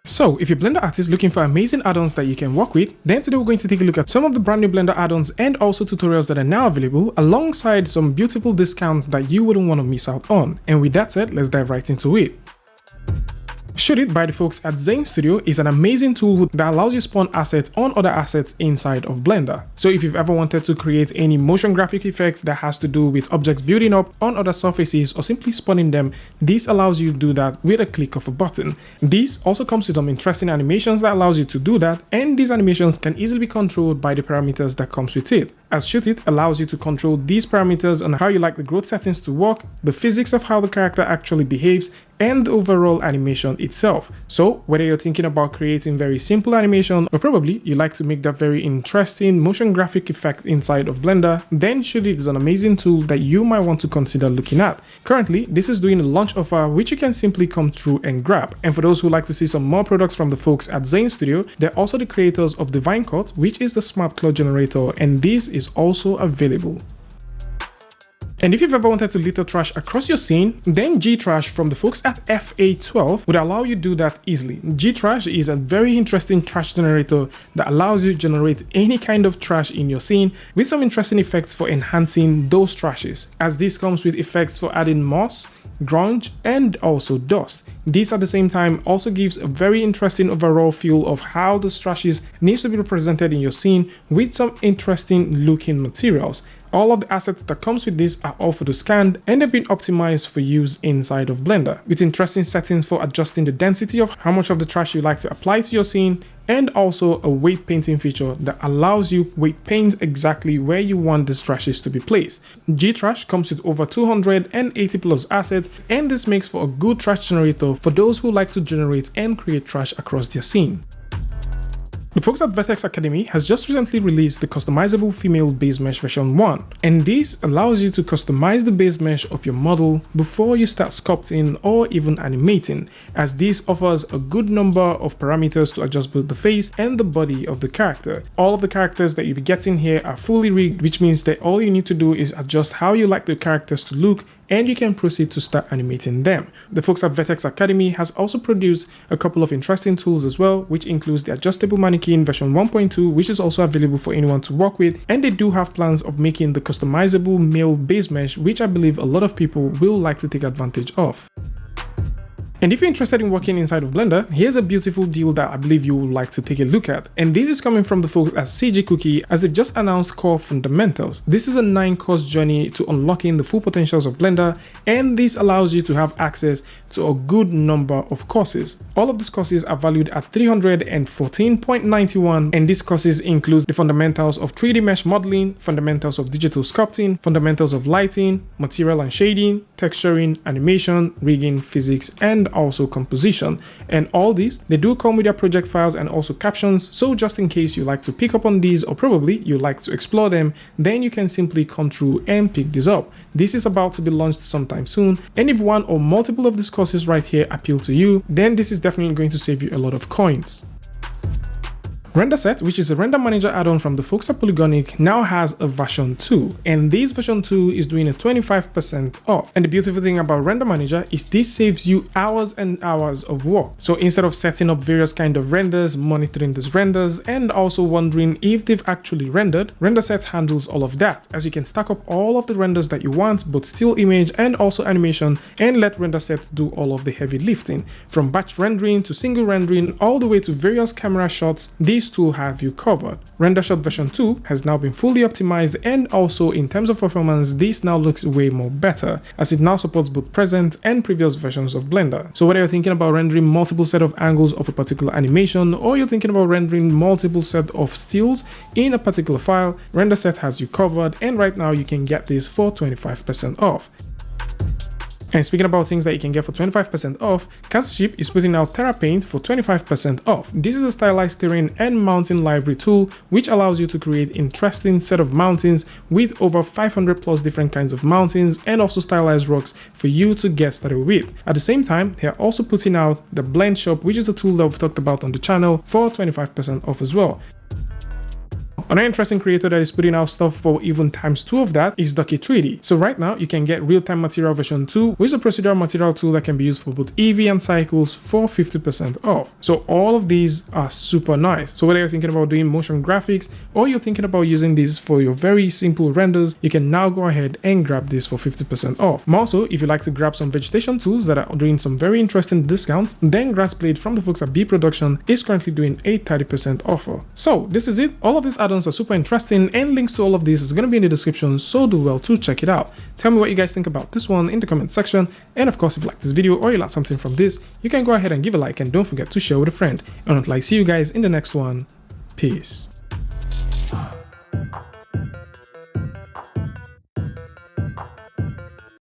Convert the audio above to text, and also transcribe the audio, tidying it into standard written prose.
So, if you're a Blender artist looking for amazing add-ons that you can work with, then today we're going to take a look at some of the brand new Blender add-ons and also tutorials that are now available, alongside some beautiful discounts that you wouldn't want to miss out on. And with that said, let's dive right into it. Shoot It by the folks at Zane Studio is an amazing tool that allows you to spawn assets on other assets inside of Blender. So if you've ever wanted to create any motion graphic effect that has to do with objects building up on other surfaces or simply spawning them, this allows you to do that with a click of a button. This also comes with some interesting animations that allows you to do that, and these animations can easily be controlled by the parameters that comes with it, as Shoot It allows you to control these parameters on how you like the growth settings to work, the physics of how the character actually behaves, and the overall animation itself. So whether you're thinking about creating very simple animation, or probably you like to make that very interesting motion graphic effect inside of Blender, then Shoot It is an amazing tool that you might want to consider looking at. Currently, this is doing a launch offer which you can simply come through and grab. And for those who like to see some more products from the folks at Zane Studio, they're also the creators of Divine Cut, which is the smart cloud generator, and this is also available. And if you've ever wanted to litter trash across your scene, then Gtrash from the folks at FA12 would allow you to do that easily. Gtrash is a very interesting trash generator that allows you to generate any kind of trash in your scene with some interesting effects for enhancing those trashes, as this comes with effects for adding moss, grunge, and also dust. This at the same time also gives a very interesting overall feel of how the trashes needs to be represented in your scene with some interesting looking materials. All of the assets that comes with this are all photo scanned and have been optimized for use inside of Blender, with interesting settings for adjusting the density of how much of the trash you like to apply to your scene, and also a weight painting feature that allows you weight paint exactly where you want these trashes to be placed. Gtrash comes with over 280 plus assets, and this makes for a good trash generator for those who like to generate and create trash across their scene. The folks at Vertex Academy has just recently released the customizable female base mesh version 1, and this allows you to customize the base mesh of your model before you start sculpting or even animating, as this offers a good number of parameters to adjust both the face and the body of the character. All of the characters that you'll be getting here are fully rigged, which means that all you need to do is adjust how you like the characters to look, and you can proceed to start animating them. The folks at Vertex Academy has also produced a couple of interesting tools as well, which includes the adjustable mannequin version 1.2, which is also available for anyone to work with, and they do have plans of making the customizable male base mesh, which I believe a lot of people will like to take advantage of. And if you're interested in working inside of Blender, here's a beautiful deal that I believe you would like to take a look at. And this is coming from the folks at CG Cookie, as they've just announced Core Fundamentals. This is a 9-course journey to unlocking the full potentials of Blender, and this allows you to have access to a good number of courses. All of these courses are valued at $314.91, and these courses include the fundamentals of 3D mesh modeling, fundamentals of digital sculpting, fundamentals of lighting, material and shading, texturing, animation, rigging, physics, and also composition. And all these, they do come with their project files and also captions, so just in case you like to pick up on these, or probably you like to explore them, then you can simply come through and pick this up. This is about to be launched sometime soon, and if one or multiple of these courses right here appeal to you, then this is definitely going to save you a lot of coins. RenderSet, which is a render manager add-on from the folks at Polygonic, now has a version 2, and this version 2 is doing a 25% off. And the beautiful thing about render manager is this saves you hours and hours of work. So instead of setting up various kind of renders, monitoring these renders, and also wondering if they've actually rendered, RenderSet handles all of that, as you can stack up all of the renders that you want, both still image and also animation, and let RenderSet do all of the heavy lifting. From batch rendering to single rendering, all the way to various camera shots, this tool have you covered. RenderShot version 2 has now been fully optimized, and also in terms of performance, this now looks way more better, as it now supports both present and previous versions of Blender. So whether you're thinking about rendering multiple set of angles of a particular animation, or you're thinking about rendering multiple set of stills in a particular file, RenderSet has you covered, and right now you can get this for 25% off. And speaking about things that you can get for 25% off, Castship is putting out TerraPaint for 25% off. This is a stylized terrain and mountain library tool which allows you to create interesting set of mountains with over 500 plus different kinds of mountains, and also stylized rocks for you to get started with. At the same time, they are also putting out the Blend Shop, which is a tool that we've talked about on the channel, for 25% off as well. Another interesting creator that is putting out stuff for even ×2 of that is Ducky 3D. So right now you can get real-time material version 2, which is a procedural material tool that can be used for both EV and cycles for 50% off. So all of these are super nice. So whether you're thinking about doing motion graphics or you're thinking about using these for your very simple renders, you can now go ahead and grab this for 50% off. Also, if you like to grab some vegetation tools that are doing some very interesting discounts, then Grassblade from the folks at B Production is currently doing a 30% offer. So this is it. All of these add-ons are super interesting, and links to all of this is going to be in the description, so do well to check it out. Tell me what you guys think about this one in the comment section, and of course if you like this video or you like something from this, you can go ahead and give a like, and don't forget to share with a friend. And until I see you guys in the next one, peace.